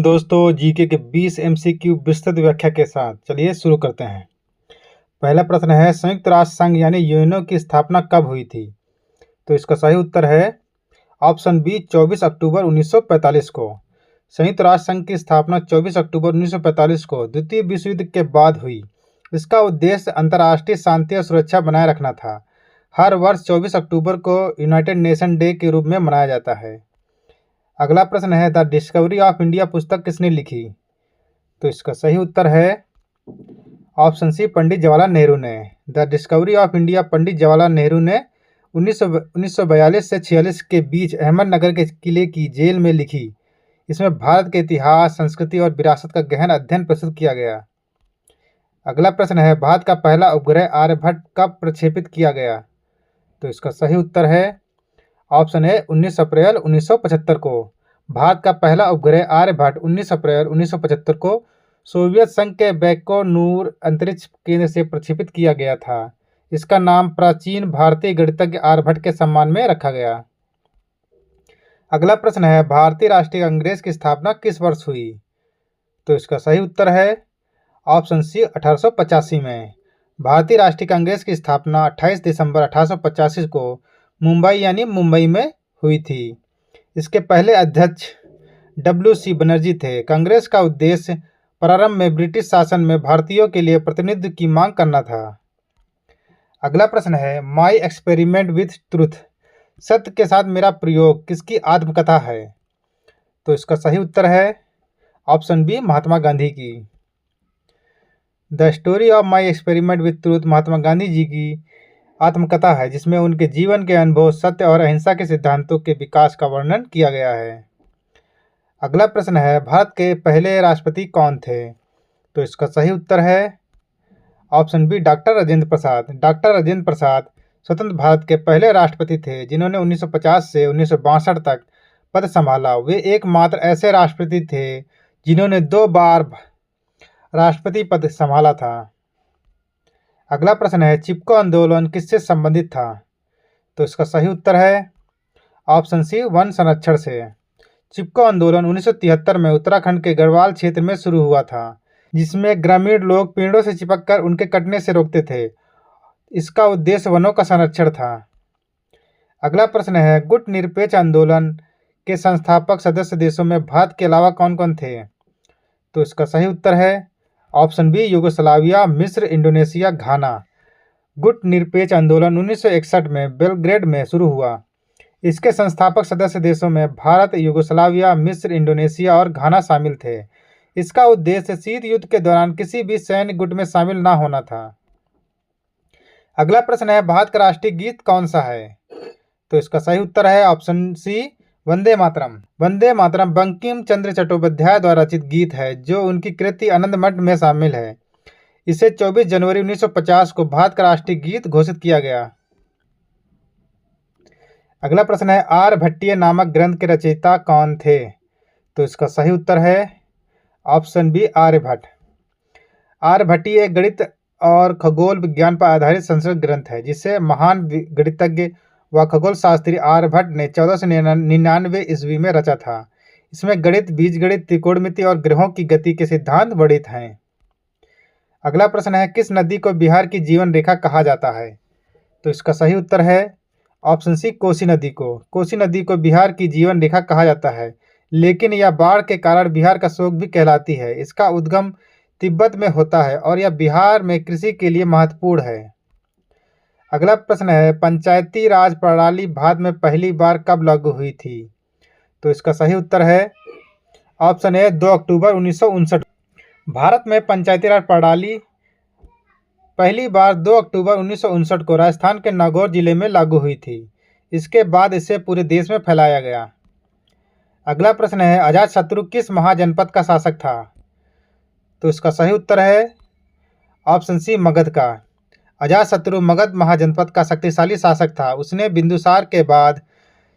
दोस्तों, जीके के 20 एमसीक्यू विस्तृत व्याख्या के साथ चलिए शुरू करते हैं। पहला प्रश्न है, संयुक्त राष्ट्र संघ यानी यूएनओ की स्थापना कब हुई थी? तो इसका सही उत्तर है ऑप्शन बी 24 अक्टूबर 1945 को। संयुक्त राष्ट्र संघ की स्थापना 24 अक्टूबर 1945 को द्वितीय विश्व युद्ध के बाद हुई। इसका उद्देश्य अंतर्राष्ट्रीय शांति और सुरक्षा बनाए रखना था। हर वर्ष 24 अक्टूबर को यूनाइटेड नेशन डे के रूप में मनाया जाता है। अगला प्रश्न है, द डिस्कवरी ऑफ इंडिया पुस्तक किसने लिखी? तो इसका सही उत्तर है ऑप्शन सी पंडित जवाहरलाल नेहरू ने। The discovery of India Pandit Jawaharlal Nehru ने 1942 से 46 के बीच अहमदनगर के किले की जेल में लिखी। इसमें भारत के इतिहास, संस्कृति और विरासत का गहन अध्ययन प्रस्तुत किया गया। अगला प्रश्न है, भारत का पहला उपग्रह आर्यभट्ट कब प्रक्षेपित किया गया? तो इसका सही उत्तर है ऑप्शन है 19 अप्रैल 1975 को। भारत का पहला उपग्रह आर्यभट्ट 19 अप्रैल 1975 को सोवियत संघ के बैकोनूर अंतरिक्ष केंद्र से प्रक्षेपित किया गया था। इसका नाम प्राचीन भारतीय गणितज्ञ आर्यभट्ट के सम्मान में रखा गया। अगला प्रश्न है, भारतीय राष्ट्रीय कांग्रेस की स्थापना किस वर्ष हुई? तो इसका सही उत्तर है ऑप्शन सी 1885 में। भारतीय राष्ट्रीय कांग्रेस की स्थापना 28 दिसंबर 1885 को मुंबई यानी मुंबई में हुई थी। इसके पहले अध्यक्ष WC बनर्जी थे। कांग्रेस का उद्देश्य प्रारंभ में ब्रिटिश शासन में भारतीयों के लिए प्रतिनिधित्व की मांग करना था। अगला प्रश्न है, माई एक्सपेरिमेंट विथ ट्रुथ, सत्य के साथ मेरा प्रयोग किसकी आत्मकथा है? तो इसका सही उत्तर है ऑप्शन बी महात्मा गांधी की। The story of my experiment with truth Mahatma Gandhi ji की आत्मकथा है, जिसमें उनके जीवन के अनुभव, सत्य और अहिंसा के सिद्धांतों के विकास का वर्णन किया गया है। अगला प्रश्न है, भारत के पहले राष्ट्रपति कौन थे? तो इसका सही उत्तर है option B doctor Rajendra Prasad. Doctor Rajendra Prasad स्वतंत्र भारत के पहले राष्ट्रपति थे, जिन्होंने 1950 से 1962 तक पद संभाला। वे एकमात्र ऐसे राष्ट्रपति थे जिन्होंने 2 बार राष्ट्रपति पद संभाला था। अगला प्रश्न है, चिपको आंदोलन किससे संबंधित था? तो इसका सही उत्तर है ऑप्शन सी वन संरक्षण से। चिपको आंदोलन 1973 में उत्तराखंड के गढ़वाल क्षेत्र में शुरू हुआ था, जिसमें ग्रामीण लोग पेड़ों से चिपककर उनके कटने से रोकते थे। इसका उद्देश्य वनों का संरक्षण था। अगला प्रश्न है, गुट निरपेक्ष आंदोलन के संस्थापक सदस्य देशों में भारत के अलावा कौन कौन थे? तो इसका सही उत्तर है ऑप्शन बी यूगोस्लाविया, मिस्र, इंडोनेशिया, घाना। गुट निरपेक्ष आंदोलन 1961 में बेलग्रेड में शुरू हुआ। इसके संस्थापक सदस्य देशों में भारत, यूगोस्लाविया, मिस्र, इंडोनेशिया और घाना शामिल थे। इसका उद्देश्य शीत युद्ध के दौरान किसी भी सैन्य गुट में शामिल न होना था। अगला प्रश्न है, भारत का राष्ट्रीय गीत कौन सा है? तो इसका सही उत्तर है ऑप्शन सी वंदे मातरम। वंदे मातरम बंकिम चंद्र चट्टोपाध्याय द्वारा रचित गीत है, जो उनकी कृति आनंद मठ में शामिल है। इसे 24 जनवरी 1950 को भारत का राष्ट्रीय गीत घोषित किया गया। अगला प्रश्न है, आर्यभट्टीय नामक ग्रंथ के रचयिता कौन थे? तो इसका सही उत्तर है ऑप्शन बी आर्यभट्ट। आर्यभट्टीय एक गणित और खगोल विज्ञान पर आधारित संस्कृत ग्रंथ है, जिसे महान गणितज्ञ व खगोल शास्त्री आर्यभट्ट ने 1499 ईस्वी में रचा था। इसमें गणित, बीजगणित, त्रिकोणमिति और ग्रहों की गति के सिद्धांत वर्णित हैं। अगला प्रश्न है, किस नदी को बिहार की जीवन रेखा कहा जाता है? तो इसका सही उत्तर है ऑप्शन सी कोसी नदी को। कोसी नदी को बिहार की जीवन रेखा कहा जाता है, लेकिन यह बाढ़ के कारण बिहार का शोक भी कहलाती है। इसका उद्गम तिब्बत में होता है और यह बिहार में कृषि के लिए महत्वपूर्ण है। अगला प्रश्न है, पंचायती राज प्रणाली भारत में पहली बार कब लागू हुई थी? तो इसका सही उत्तर है ऑप्शन ए 2 अक्टूबर 1959। भारत में पंचायती राज प्रणाली पहली बार 2 अक्टूबर 1959 को राजस्थान के नागौर जिले में लागू हुई थी। इसके बाद इसे पूरे देश में फैलाया गया। अगला प्रश्न है, अजातशत्रु किस महाजनपद का शासक था? तो इसका सही उत्तर है ऑप्शन सी मगध का। अजातशत्रु मगध महाजनपद का शक्तिशाली शासक था। उसने बिंदुसार के बाद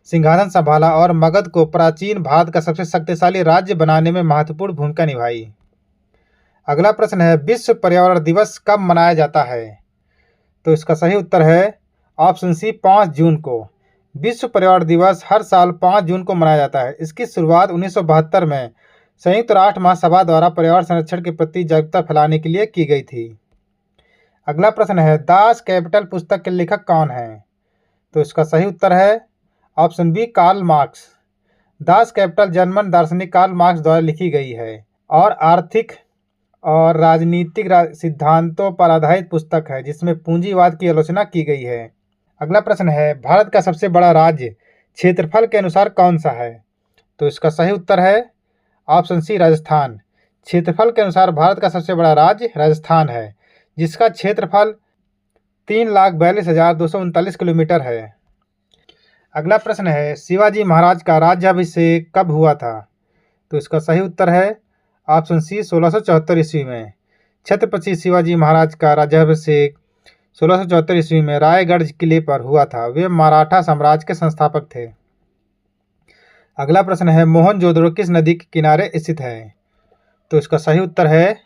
सिंहासन संभाला और मगध को प्राचीन भारत का सबसे शक्तिशाली राज्य बनाने में महत्वपूर्ण भूमिका निभाई। अगला प्रश्न है, विश्व पर्यावरण दिवस कब मनाया जाता है? तो इसका सही उत्तर है ऑप्शन सी 5 जून को। विश्व पर्यावरण दिवस हर साल 5 जून को मनाया जाता है। इसकी शुरुआत 1972 में संयुक्त राष्ट्र महासभा द्वारा पर्यावरण संरक्षण के प्रति जागरूकता फैलाने के लिए की गई थी। अगला प्रश्न है, दास कैपिटल पुस्तक के लेखक कौन है? तो इसका सही उत्तर है option B, Karl Marx. Das Kapital German दार्शनिक कार्ल मार्क्स द्वारा लिखी गई है और आर्थिक और राजनीतिक सिद्धांतों पर आधारित पुस्तक है, जिसमें पूंजीवाद की आलोचना की गई है। अगला प्रश्न है, भारत का सबसे बड़ा राज्य क्षेत्रफल के अनुसार कौन सा है? तो इसका सही उत्तर है ऑप्शन सी, राजस्थान। क्षेत्रफल के अनुसार भारत का सबसे बड़ा राज्य राजस्थान है, जिसका क्षेत्रफल 3,42,239 किलोमीटर है। अगला प्रश्न है, शिवाजी महाराज का राज्याभिषेक कब हुआ था? तो इसका सही उत्तर है ऑप्शन सी, 1674 ईस्वी में। छत्रपति शिवाजी महाराज का राज्याभिषेक 1674 ईस्वी में रायगढ़ किले पर हुआ था। वे मराठा साम्राज्य के संस्थापक थे। अगला प्रश्न है, मोहनजोदड़ो किस नदी के किनारे स्थित है? तो इसका सही उत्तर है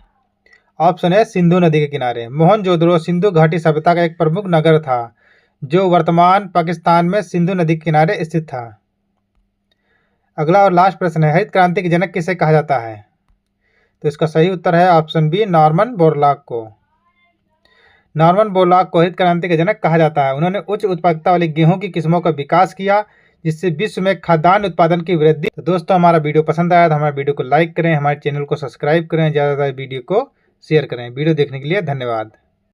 ऑप्शन है, सिंधु नदी के किनारे। मोहनजोदड़ो सिंधु घाटी सभ्यता का एक प्रमुख नगर था, जो वर्तमान पाकिस्तान में सिंधु नदी के किनारे स्थित था। अगला और लास्ट प्रश्न है, हरित क्रांति के जनक किसे कहा जाता है? तो इसका सही उत्तर है ऑप्शन बी, नॉर्मन बोरलॉग को। नॉर्मन बोरलॉग को हरित क्रांति का जनक कहा जाता है। उन्होंने उच्च उत्पादकता वाली गेहूं की किस्मों का विकास किया, जिससे विश्व में खाद्यान्न उत्पादन की वृद्धि। तो दोस्तों, हमारा वीडियो पसंद आया तो हमारे वीडियो को लाइक करें, हमारे चैनल को सब्सक्राइब करें, ज़्यादा वीडियो को शेयर करें। वीडियो देखने के लिए धन्यवाद।